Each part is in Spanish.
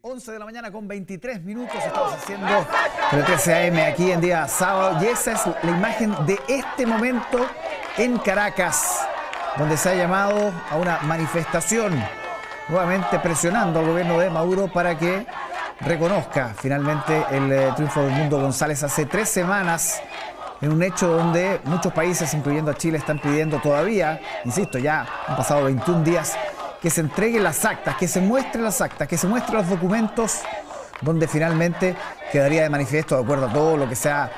11 de la mañana con 23 minutos, estamos haciendo el 13 AM aquí en día sábado, y esa es la imagen de este momento en Caracas, donde se ha llamado a una manifestación, nuevamente presionando al gobierno de Maduro para que reconozca finalmente el triunfo de Edmundo González hace 3 semanas, en un hecho donde muchos países, incluyendo a Chile, están pidiendo todavía, insisto, ya han pasado 21 días, que se entreguen las actas, que se muestren las actas, que se muestren los documentos donde finalmente quedaría de manifiesto, de acuerdo a todo lo que se ha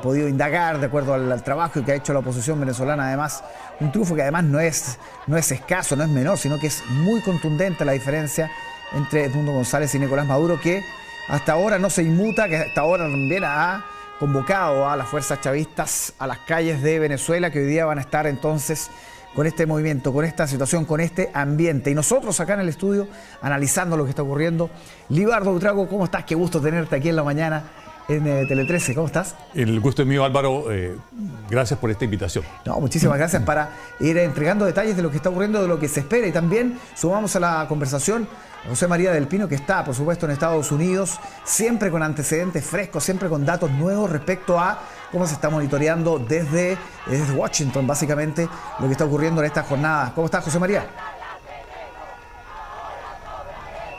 podido indagar, de acuerdo al trabajo que ha hecho la oposición venezolana, además, un triunfo que además no es escaso, no es menor, sino que es muy contundente la diferencia entre Edmundo González y Nicolás Maduro, que hasta ahora no se inmuta, que hasta ahora también ha convocado a las fuerzas chavistas a las calles de Venezuela, que hoy día van a estar entonces con este movimiento, con esta situación, con este ambiente. Y nosotros acá en el estudio, analizando lo que está ocurriendo. Libardo Buitrago, ¿cómo estás? Qué gusto tenerte aquí en la mañana en Tele 13. ¿Cómo estás? El gusto es mío, Álvaro. Gracias por esta invitación. No, muchísimas gracias para ir entregando detalles de lo que está ocurriendo, de lo que se espera. Y también sumamos a la conversación a José María del Pino, que está, por supuesto, en Estados Unidos, siempre con antecedentes frescos, siempre con datos nuevos respecto a cómo se está monitoreando desde Washington, básicamente, lo que está ocurriendo en esta jornada. ¿Cómo estás, José María?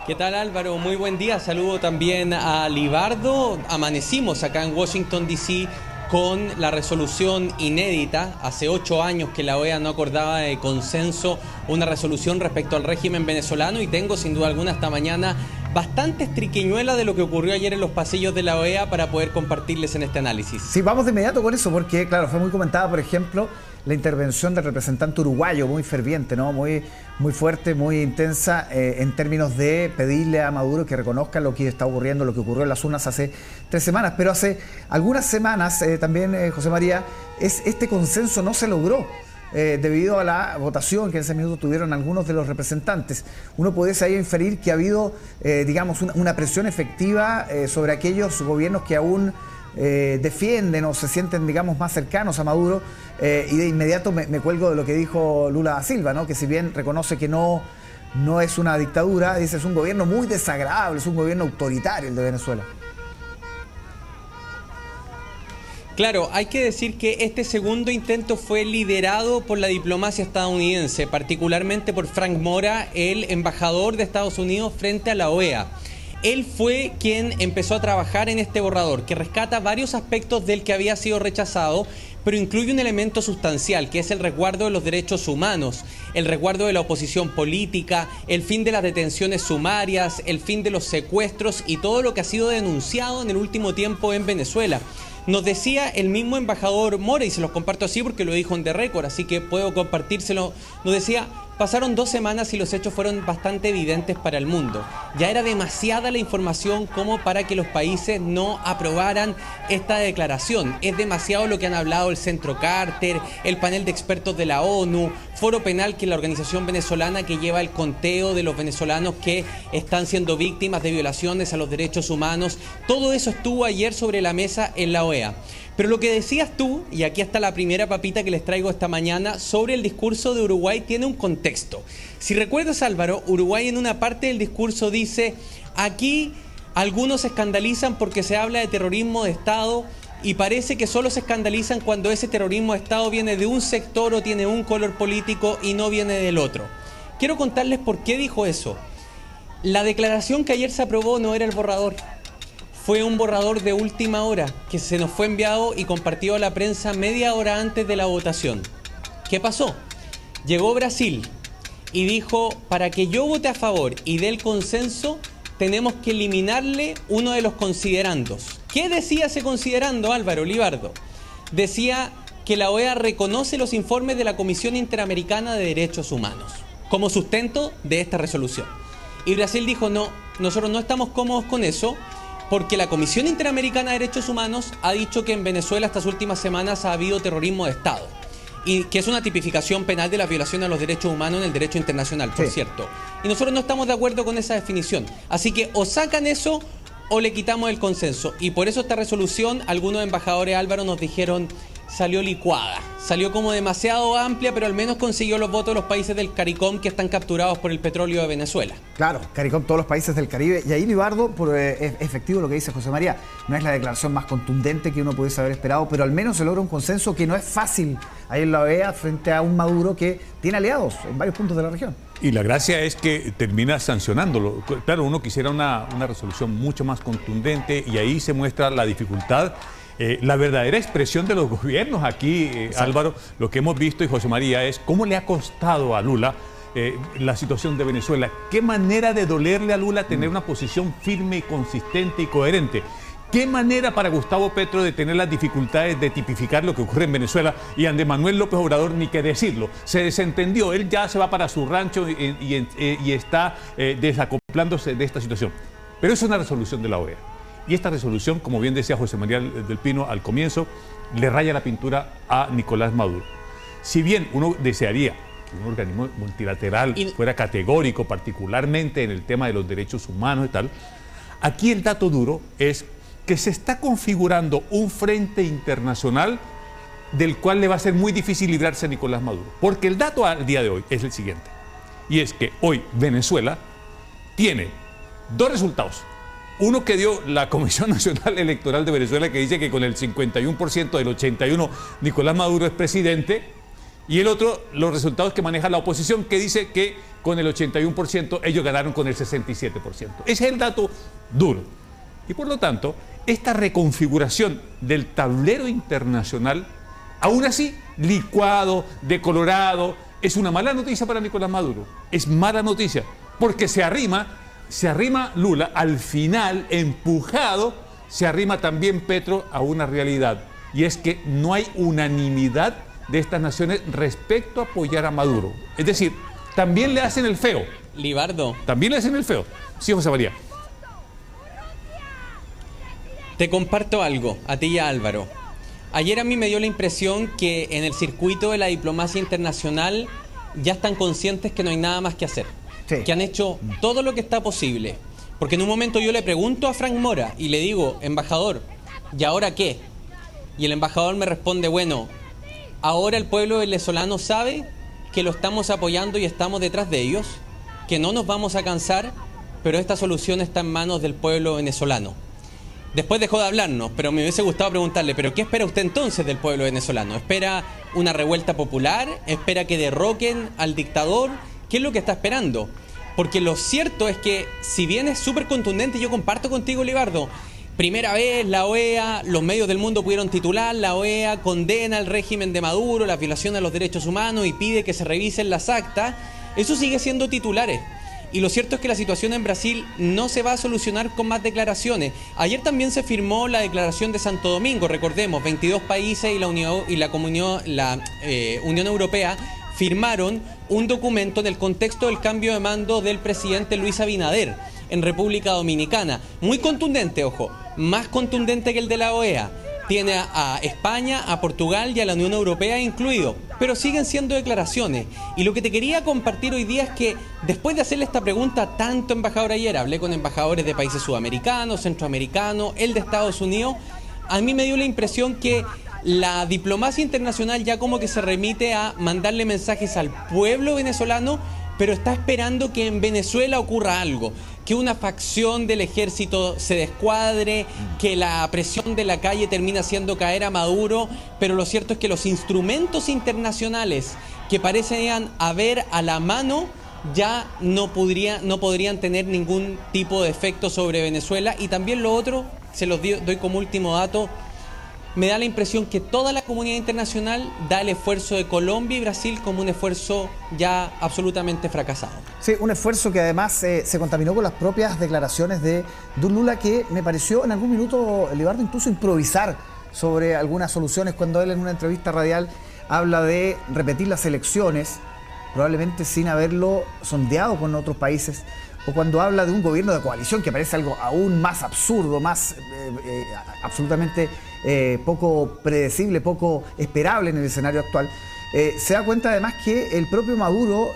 ¿Qué tal, Álvaro? Muy buen día. Saludo también a Libardo. Amanecimos acá en Washington, D.C., con la resolución inédita. Hace 8 años que la OEA no acordaba de consenso una resolución respecto al régimen venezolano, y tengo sin duda alguna esta mañana bastantes triquiñuelas de lo que ocurrió ayer en los pasillos de la OEA para poder compartirles en este análisis. Sí, vamos de inmediato con eso, porque claro, fue muy comentada, por ejemplo, la intervención del representante uruguayo, muy ferviente, ¿no? Muy fuerte, muy intensa, en términos de pedirle a Maduro que reconozca lo que está ocurriendo, lo que ocurrió en las urnas hace 3 semanas. Pero hace algunas semanas también, José María, este consenso no se logró. Debido a la votación que en ese minuto tuvieron algunos de los representantes. Uno pudiese ahí inferir que ha habido, digamos, una presión efectiva sobre aquellos gobiernos que aún defienden o se sienten, digamos, más cercanos a Maduro, y de inmediato me cuelgo de lo que dijo Lula da Silva, ¿no? Que si bien reconoce que no es una dictadura, dice es un gobierno muy desagradable, es un gobierno autoritario el de Venezuela. Claro, hay que decir que este segundo intento fue liderado por la diplomacia estadounidense, particularmente por Frank Mora, el embajador de Estados Unidos frente a la OEA. Él fue quien empezó a trabajar en este borrador, que rescata varios aspectos del que había sido rechazado, pero incluye un elemento sustancial, que es el resguardo de los derechos humanos, el resguardo de la oposición política, el fin de las detenciones sumarias, el fin de los secuestros y todo lo que ha sido denunciado en el último tiempo en Venezuela. Nos decía el mismo embajador Mora, y se los comparto así porque lo dijo en The Record, así que puedo compartírselo. Nos decía: pasaron 2 semanas y los hechos fueron bastante evidentes para el mundo. Ya era demasiada la información como para que los países no aprobaran esta declaración. Es demasiado lo que han hablado el Centro Carter, el panel de expertos de la ONU, Foro Penal, que es la organización venezolana que lleva el conteo de los venezolanos que están siendo víctimas de violaciones a los derechos humanos. Todo eso estuvo ayer sobre la mesa en la OEA. Pero lo que decías tú, y aquí está la primera papita que les traigo esta mañana, sobre el discurso de Uruguay, tiene un contexto. Si recuerdas, Álvaro, Uruguay en una parte del discurso dice: aquí algunos se escandalizan porque se habla de terrorismo de Estado, y parece que solo se escandalizan cuando ese terrorismo de Estado viene de un sector o tiene un color político y no viene del otro. Quiero contarles por qué dijo eso. La declaración que ayer se aprobó no era el borrador. Fue un borrador de última hora que se nos fue enviado y compartido a la prensa media hora antes de la votación. ¿Qué pasó? Llegó Brasil y dijo: para que yo vote a favor y dé el consenso, tenemos que eliminarle uno de los considerandos. ¿Qué decía ese considerando, Álvaro, Libardo? Decía que la OEA reconoce los informes de la Comisión Interamericana de Derechos Humanos como sustento de esta resolución. Y Brasil dijo: no, nosotros no estamos cómodos con eso, porque la Comisión Interamericana de Derechos Humanos ha dicho que en Venezuela estas últimas semanas ha habido terrorismo de Estado, y que es una tipificación penal de la violación a los derechos humanos en el derecho internacional, por cierto. Y nosotros no estamos de acuerdo con esa definición. Así que o sacan eso o le quitamos el consenso. Y por eso esta resolución, algunos embajadores, Álvaro, nos dijeron: salió licuada. Salió como demasiado amplia, pero al menos consiguió los votos de los países del CARICOM que están capturados por el petróleo de Venezuela. Claro, CARICOM, todos los países del Caribe. Y ahí, Libardo, por efectivo lo que dice José María, no es la declaración más contundente que uno pudiese haber esperado, pero al menos se logra un consenso que no es fácil ahí en la OEA frente a un Maduro que tiene aliados en varios puntos de la región. Y la gracia es que termina sancionándolo. Claro, uno quisiera una resolución mucho más contundente y ahí se muestra la dificultad. La verdadera expresión de los gobiernos aquí, Álvaro, lo que hemos visto, y José María, es cómo le ha costado a Lula la situación de Venezuela. Qué manera de dolerle a Lula tener una posición firme y consistente y coherente. Qué manera para Gustavo Petro de tener las dificultades de tipificar lo que ocurre en Venezuela, y Andrés Manuel López Obrador ni qué decirlo. Se desentendió, él ya se va para su rancho y está desacoplándose de esta situación. Pero es una resolución de la OEA. Y esta resolución, como bien decía José María del Pino al comienzo, le raya la pintura a Nicolás Maduro. Si bien uno desearía que un organismo multilateral fuera categórico, particularmente en el tema de los derechos humanos y tal, aquí el dato duro es que se está configurando un frente internacional del cual le va a ser muy difícil librarse a Nicolás Maduro. Porque el dato al día de hoy es el siguiente, y es que hoy Venezuela tiene dos resultados. Uno que dio la Comisión Nacional Electoral de Venezuela, que dice que con el 51% del 81% Nicolás Maduro es presidente, y el otro, los resultados que maneja la oposición, que dice que con el 81% ellos ganaron con el 67%. Ese es el dato duro. Y por lo tanto, esta reconfiguración del tablero internacional, aún así licuado, decolorado, es una mala noticia para Nicolás Maduro. Es mala noticia, porque se arrima Lula, al final, empujado, se arrima también Petro a una realidad. Y es que no hay unanimidad de estas naciones respecto a apoyar a Maduro. Es decir, también le hacen el feo. Libardo. También le hacen el feo. Sí, José María. Te comparto algo, a ti y a Álvaro. Ayer a mí me dio la impresión que en el circuito de la diplomacia internacional ya están conscientes que no hay nada más que hacer. Sí. Que han hecho todo lo que está posible. Porque en un momento yo le pregunto a Frank Mora y le digo, embajador, ¿y ahora qué? Y el embajador me responde, bueno, ahora el pueblo venezolano sabe que lo estamos apoyando y estamos detrás de ellos, que no nos vamos a cansar, pero esta solución está en manos del pueblo venezolano. Después dejó de hablarnos, pero me hubiese gustado preguntarle, ¿pero qué espera usted entonces del pueblo venezolano? ¿Espera una revuelta popular? ¿Espera que derroquen al dictador? ¿Qué es lo que está esperando? Porque lo cierto es que, si bien es súper contundente, yo comparto contigo, Libardo, primera vez la OEA, los medios del mundo pudieron titular, la OEA condena el régimen de Maduro, la violación a los derechos humanos y pide que se revisen las actas, eso sigue siendo titulares. Y lo cierto es que la situación en Brasil no se va a solucionar con más declaraciones. Ayer también se firmó la declaración de Santo Domingo, recordemos, 22 países y la Unión Europea firmaron un documento en el contexto del cambio de mando del presidente Luis Abinader en República Dominicana. Muy contundente, ojo, más contundente que el de la OEA. Tiene a España, a Portugal y a la Unión Europea incluido, pero siguen siendo declaraciones. Y lo que te quería compartir hoy día es que después de hacerle esta pregunta tanto embajador ayer, hablé con embajadores de países sudamericanos, centroamericanos, el de Estados Unidos, a mí me dio la impresión que la diplomacia internacional ya como que se remite a mandarle mensajes al pueblo venezolano, pero está esperando que en Venezuela ocurra algo, que una facción del ejército se descuadre, que la presión de la calle termine haciendo caer a Maduro, pero lo cierto es que los instrumentos internacionales que parecen haber a la mano ya no podrían tener ningún tipo de efecto sobre Venezuela. Y también lo otro, se los doy como último dato, me da la impresión que toda la comunidad internacional da el esfuerzo de Colombia y Brasil como un esfuerzo ya absolutamente fracasado. Sí, un esfuerzo que además se contaminó con las propias declaraciones de Lula, que me pareció en algún minuto, Libardo, incluso improvisar sobre algunas soluciones, cuando él en una entrevista radial habla de repetir las elecciones, probablemente sin haberlo sondeado con otros países, o cuando habla de un gobierno de coalición, que parece algo aún más absurdo, más absolutamente poco predecible, poco esperable en el escenario actual. Se da cuenta además que el propio Maduro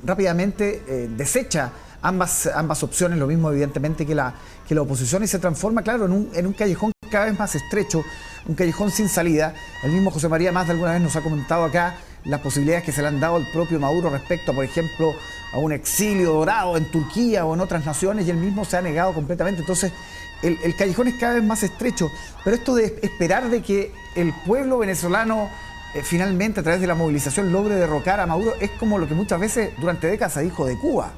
rápidamente desecha ambas opciones, lo mismo evidentemente que la oposición, y se transforma, claro, en un callejón cada vez más estrecho, un callejón sin salida. El mismo José María más de alguna vez nos ha comentado acá las posibilidades que se le han dado al propio Maduro respecto a, por ejemplo, a un exilio dorado en Turquía o en otras naciones, y él mismo se ha negado completamente. Entonces, el callejón es cada vez más estrecho. Pero esto de esperar de que el pueblo venezolano finalmente, a través de la movilización, logre derrocar a Maduro, es como lo que muchas veces durante décadas se dijo de Cuba.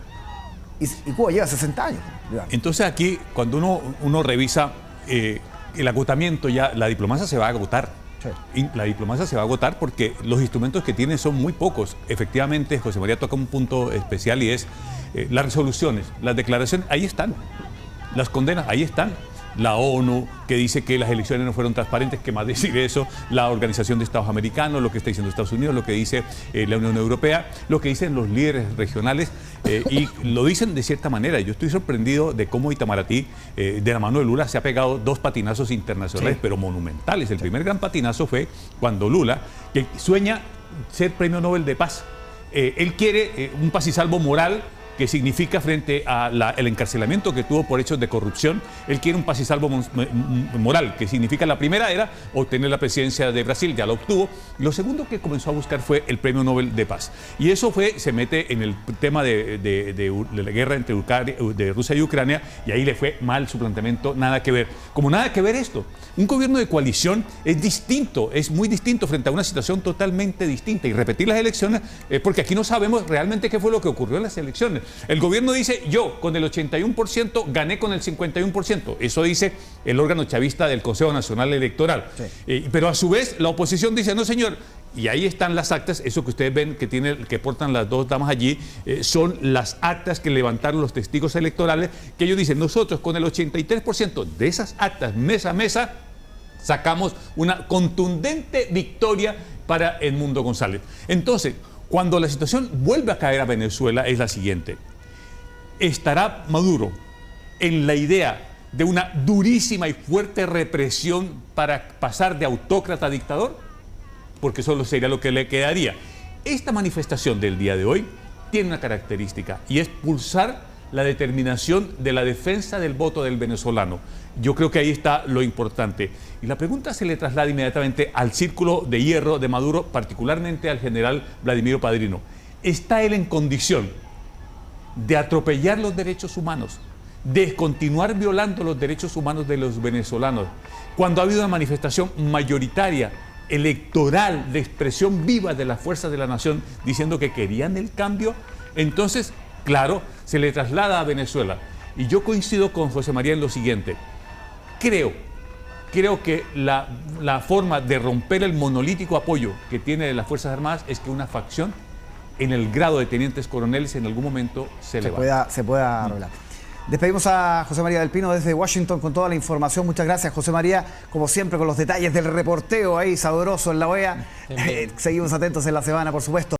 Y Cuba lleva 60 años. Entonces aquí, cuando uno revisa el agotamiento, ya la diplomacia se va a agotar. Sí. Y la diplomacia se va a agotar porque los instrumentos que tiene son muy pocos. Efectivamente, José María toca un punto especial, y es las resoluciones, las declaraciones, ahí están. Las condenas, ahí están. La ONU, que dice que las elecciones no fueron transparentes, ¿qué más decir eso? La Organización de Estados Americanos, lo que está diciendo Estados Unidos, lo que dice la Unión Europea, lo que dicen los líderes regionales, y lo dicen de cierta manera. Yo estoy sorprendido de cómo Itamaraty, de la mano de Lula, se ha pegado 2 patinazos internacionales, sí, pero monumentales. El primer gran patinazo fue cuando Lula, que sueña ser Premio Nobel de Paz, él quiere un paz y salvo moral, que significa, frente al encarcelamiento que tuvo por hechos de corrupción, él quiere un paz y salvo moral, que significa, la primera era obtener la presidencia de Brasil, ya lo obtuvo. Lo segundo que comenzó a buscar fue el Premio Nobel de Paz. Y eso se mete en el tema de la guerra de Rusia y Ucrania, y ahí le fue mal su planteamiento, nada que ver. Como nada que ver esto. Un gobierno de coalición es distinto, es muy distinto frente a una situación totalmente distinta. Y repetir las elecciones, porque aquí no sabemos realmente qué fue lo que ocurrió en las elecciones. El gobierno dice, yo con el 81% gané con el 51%. Eso dice el órgano chavista del Consejo Nacional Electoral. Sí. Pero a su vez la oposición dice, no señor, y ahí están las actas, eso que ustedes ven que portan las 2 damas allí, son las actas que levantaron los testigos electorales, que ellos dicen, nosotros con el 83% de esas actas mesa a mesa sacamos una contundente victoria para Edmundo González. Entonces, cuando la situación vuelve a caer a Venezuela, es la siguiente: ¿estará Maduro en la idea de una durísima y fuerte represión para pasar de autócrata a dictador? Porque solo sería lo que le quedaría. Esta manifestación del día de hoy tiene una característica, y es pulsar la determinación de la defensa del voto del venezolano. Yo creo que ahí está lo importante. Y la pregunta se le traslada inmediatamente al círculo de hierro de Maduro, particularmente al general Vladimiro Padrino. ¿Está él en condición de atropellar los derechos humanos, de continuar violando los derechos humanos de los venezolanos, cuando ha habido una manifestación mayoritaria, electoral, de expresión viva de las fuerzas de la nación, diciendo que querían el cambio? Entonces, claro, se le traslada a Venezuela. Y yo coincido con José María en lo siguiente. Creo que la forma de romper el monolítico apoyo que tiene de las Fuerzas Armadas es que una facción, en el grado de tenientes coroneles, en algún momento se pueda revelar. Despedimos a José María del Pino desde Washington con toda la información. Muchas gracias, José María, como siempre, con los detalles del reporteo ahí sabroso en la OEA. Seguimos atentos en la semana, por supuesto.